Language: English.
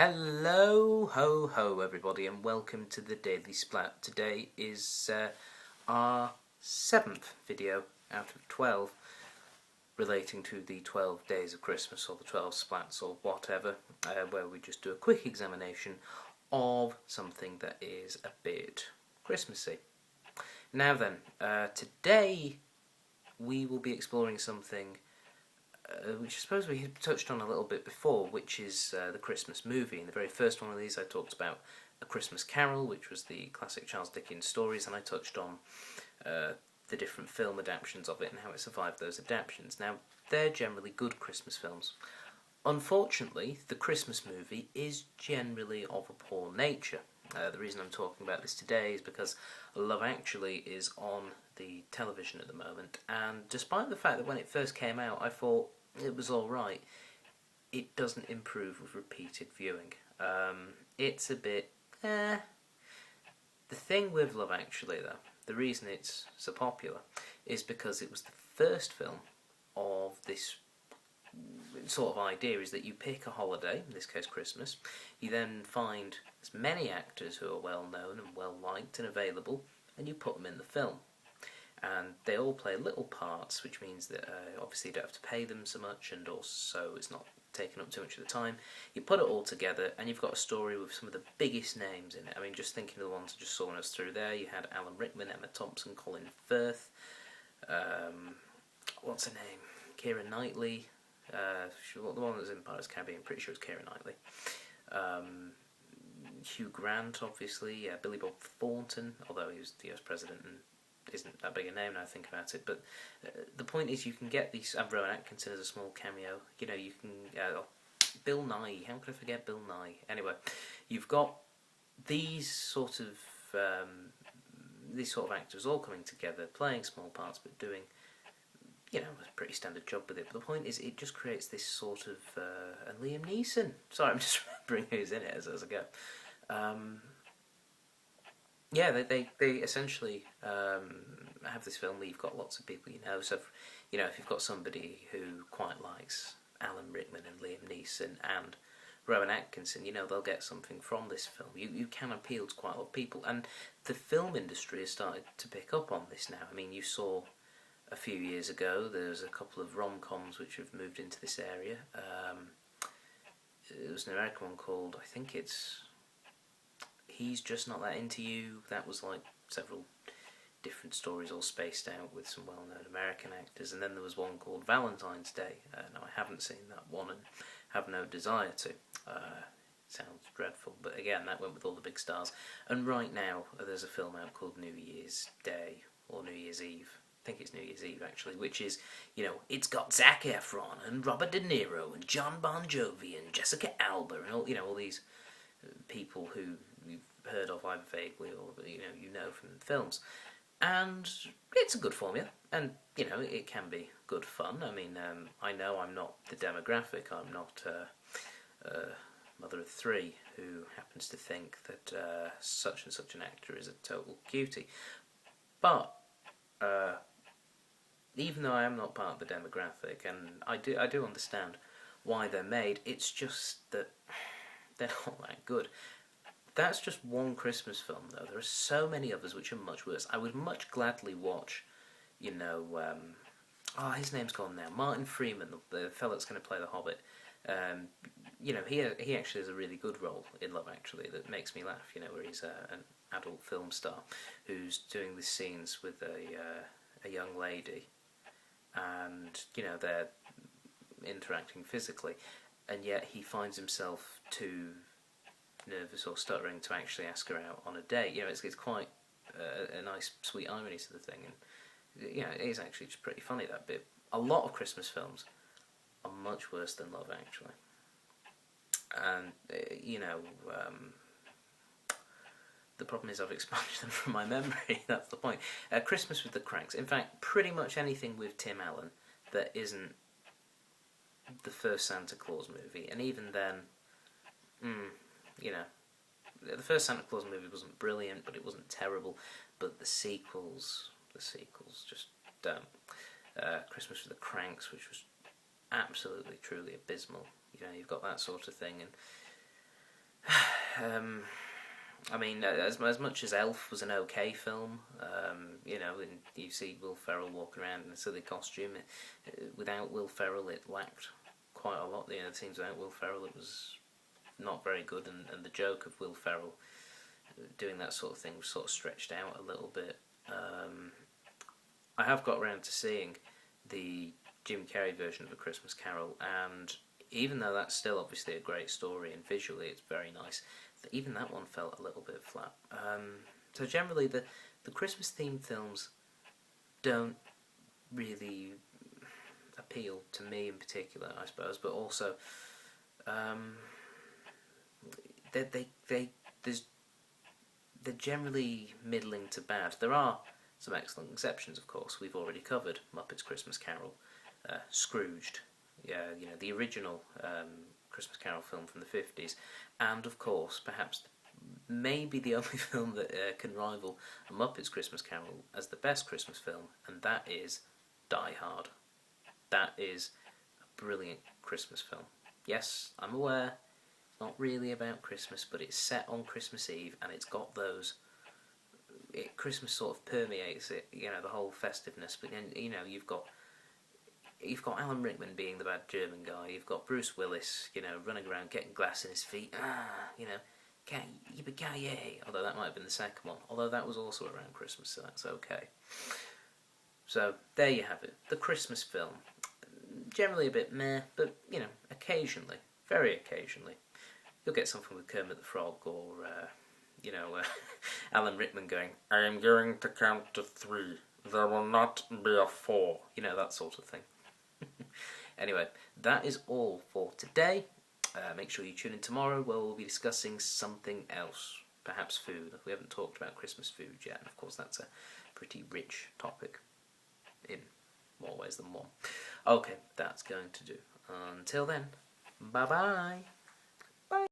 Hello, ho, ho, everybody, and welcome to the Daily Splat. Today is our 7th video out of 12 relating to the 12 days of Christmas, or the 12 Splats, or whatever, where we just do a quick examination of something that is a bit Christmassy. Now then, today we will be exploring something which I suppose we had touched on a little bit before, which is the Christmas movie. In the very first one of these I talked about A Christmas Carol, which was the classic Charles Dickens stories, and I touched on the different film adaptations of it and how it survived those adaptations. Now, they're generally good Christmas films. Unfortunately, the Christmas movie is generally of a poor nature. The reason I'm talking about this today is because Love Actually is on the television at the moment, and despite the fact that when it first came out I thought it was alright, it doesn't improve with repeated viewing. It's a bit The thing with Love Actually, though, the reason it's so popular is because it was the first film of this sort of idea, is that you pick a holiday, in this case Christmas, you then find as many actors who are well known and well liked and available, and you put them in the film. And they all play little parts, which means that obviously you don't have to pay them so much, and also it's not taking up too much of the time. You put it all together and you've got a story with some of the biggest names in it. I mean, just thinking of the ones I just saw us through there, you had Alan Rickman, Emma Thompson, Colin Firth, what's her name, Keira Knightley, the one that was in Pirates of the Caribbean, pretty sure it's Keira Knightley, Hugh Grant, obviously, Billy Bob Thornton, although he was the US President and isn't that big a name now I think about it, but the point is you can get these, Rowan Atkinson as a small cameo, you know, you can, Bill Nighy, how could I forget Bill Nighy? Anyway, you've got these sort of actors all coming together, playing small parts but doing, you know, a pretty standard job with it. But the point is, it just creates this sort of, and Liam Neeson, sorry, I'm just remembering who's in it as I go. Yeah, they essentially have this film where you've got lots of people you know. So, if you've got somebody who quite likes Alan Rickman and Liam Neeson and Rowan Atkinson, they'll get something from this film. You can appeal to quite a lot of people, and the film industry has started to pick up on this now. I mean, you saw a few years ago there's a couple of rom-coms which have moved into this area. There was an American one called, I think it's He's Just Not That Into You. That was like several different stories all spaced out with some well-known American actors. And then there was one called Valentine's Day. Now, I haven't seen that one and have no desire to. Sounds dreadful, but again, that went with all the big stars. And right now, there's a film out called New Year's Day, or New Year's Eve. I think it's New Year's Eve, actually, which is, it's got Zac Efron and Robert De Niro and John Bon Jovi and Jessica Alba and all these people who you've heard of either vaguely or you know from films, and it's a good formula, and it can be good fun. I mean, I know I'm not the demographic. I'm not a mother of three who happens to think that such and such an actor is a total cutie, but even though I am not part of the demographic, and I do understand why they're made, it's just that they're not that good. That's just one Christmas film, though. There are so many others which are much worse. I would much gladly watch, his name's gone now, Martin Freeman, the fellow that's going to play the Hobbit. He actually has a really good role in Love Actually that makes me laugh, where he's an adult film star who's doing these scenes with a young lady, and, they're interacting physically, and yet he finds himself too nervous or stuttering to actually ask her out on a date. It's quite a nice, sweet irony to the thing, and it is actually just pretty funny, that bit. A lot of Christmas films are much worse than Love Actually, and the problem is I've expunged them from my memory. That's the point. Christmas with the Cranks. In fact, pretty much anything with Tim Allen that isn't the first Santa Claus movie, and even then, the first Santa Claus movie wasn't brilliant, but it wasn't terrible. But the sequels just don't. Christmas with the Cranks, which was absolutely, truly abysmal. You've got that sort of thing, and I mean, as much as Elf was an okay film, you know, and you see Will Ferrell walking around in a silly costume, without Will Ferrell it lacked quite a lot. You know, the scenes without Will Ferrell, it was not very good, and the joke of Will Ferrell doing that sort of thing was sort of stretched out a little bit. I have got around to seeing the Jim Carrey version of A Christmas Carol, and even though that's still obviously a great story and visually it's very nice, even that one felt a little bit flat. So generally the Christmas themed films don't really appeal to me in particular, I suppose, but also there's they're generally middling to bad. There are some excellent exceptions, of course. We've already covered Muppets Christmas Carol, Scrooged, yeah, you know, the original Christmas Carol film from the 50s, and of course, perhaps maybe the only film that can rival a Muppets Christmas Carol as the best Christmas film, and that is Die Hard. That is a brilliant Christmas film. Yes, I'm aware, not really about Christmas, but it's set on Christmas Eve, and it's got those. Christmas sort of permeates it, you know, the whole festiveness. But then, you know, you've got Alan Rickman being the bad German guy. You've got Bruce Willis, you know, running around getting glass in his feet. You know, yippee-ki-yay. Although that might have been the second one. Although that was also around Christmas, so that's okay. So there you have it, the Christmas film. Generally a bit meh, but you know, occasionally, very occasionally, you'll get something with Kermit the Frog or, you know, Alan Rickman going, "I am going to count to 3. There will not be a 4." You know, that sort of thing. Anyway, that is all for today. Make sure you tune in tomorrow where we'll be discussing something else. Perhaps food. We haven't talked about Christmas food yet, and of course that's a pretty rich topic in more ways than one. Okay, that's going to do. Until then, bye-bye.